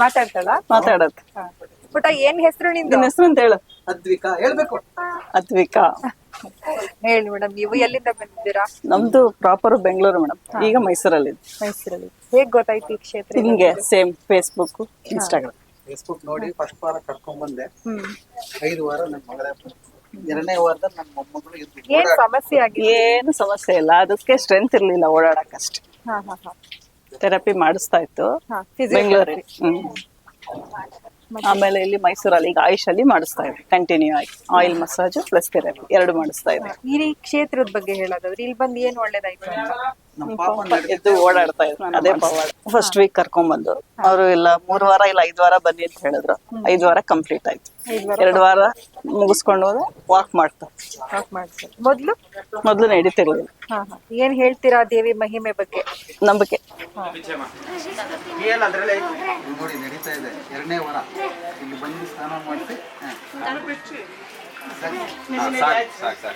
ಮಾತಾಡ್ತಾಳ ಮಾತಾಡತ್. ಪುಟ ಏನ್ ಹೆಸರು ನಿಂದು? ನಿನ್ನ ಹೆಸರು ಅಂತ ಹೇಳು. ಅದ್ವಿಕಾ ಹೇಳ್ಬೇಕು. ಅದ್ವಿಕಾ. ಹೇಳಿ ಮೇಡಮ್, ನೀವು ಎಲ್ಲಿಂದ ಬಂದಿದ್ದೀರಾ? ನಮ್ದು ಪ್ರಾಪರ್ ಬೆಂಗಳೂರು ಮೇಡಮ್, ಈಗ ಮೈಸೂರಲ್ಲಿ. ಮೈಸೂರಲ್ಲಿ. ಹೇಗ್ ಗೊತ್ತಾಯ್ತು ಈ ಕ್ಷೇತ್ರ? ಹಿಂಗೆ ಸೇಮ್ ಫೇಸ್ಬುಕ್, ಇನ್ಸ್ಟಾಗ್ರಾಮ್. ಫೇಸ್ಬುಕ್ ನೋಡಿ ಫಸ್ಟ್ ವಾರ ಕರ್ಕೊಂಡ್ ಬಂದೆ. 5 ವಾರ ನನ್ನ ಮಗಳ, 2ನೇ ವಾರದಲ್ಲಿ ನನ್ನ ಮೊಮ್ಮಗಳು ಇದ್ದು. ಏನ್ ಸಮಸ್ಯೆ ಆಗಿದೆ? ಏನು ಸಮಸ್ಯೆ ಇಲ್ಲ, ಅದಕ್ಕೆ ಸ್ಟ್ರೆಂತ್ ಇರ್ಲಿಲ್ಲ ಓಡಾಡಕ್ಕಷ್ಟೇ. ಥೆರಪಿ ಮಾಡಿಸ್ತಾ ಇತ್ತು ಬೆಂಗಳೂರಲ್ಲಿ. ಆಮೇಲೆ ಇಲ್ಲಿ ಮೈಸೂರಲ್ಲಿ ಈಗ ಆಯುಷಲ್ಲಿ ಮಾಡಿಸ್ತಾ ಇದೆ ಕಂಟಿನ್ಯೂ ಆಗಿ. ಆಯಿಲ್ ಮಸಾಜ್ ಪ್ಲಸ್ ಥೆರಪಿ 2 ಮಾಡಿಸ್ತಾ ಇದೆ. ಈ ಕ್ಷೇತ್ರದ ಬಗ್ಗೆ ಹೇಳೋದಾದ್ರೆ ಇಲ್ಲಿ ಬಂದು ಏನ್ ಒಳ್ಳೇದಾಯ್ತು ಅಂತ? ನಮ್ಮ ಪಾಪ ಎದ್ದು ಓಡಾಡ್ತಾ ಇದ್ರು. ಅದೇ ಪವಾಡ. ಫಸ್ಟ್ ವೀಕ್ ಕರ್ಕೊಂಡ್ ಬಂದು ಅವರು ಇಲ್ಲ 3 ವಾರ ಇಲ್ಲ 5 ವಾರ ಬನ್ನಿ ಅಂತ ಹೇಳಿದ್ರು. 5 ವಾರ ಕಂಪ್ಲೀಟ್ ಆಯ್ತು. 2 ವಾರ ಮುಗಿಸ್ಕೊಂಡು ಹೋದ್ರೆ ವಾಕ್ ಮಾಡ್ತಾ. ಮೊದ್ಲು ನಡೀತಿರ್ಲಿಲ್ಲ. ಏನ್ ಹೇಳ್ತೀರಾ ದೇವಿ ಮಹಿಮೆ ಬಗ್ಗೆ? ನಂಬಿಕೆ. ಏನಂದ್ರೆ ನೋಡಿ ನಡೀತಾ ಇದೆ 2ನೇ ವಾರ. ಇಲ್ಲಿ ಬಂದು ಸ್ನಾನ ಮಾಡಿಸಿ ಸಾಕು.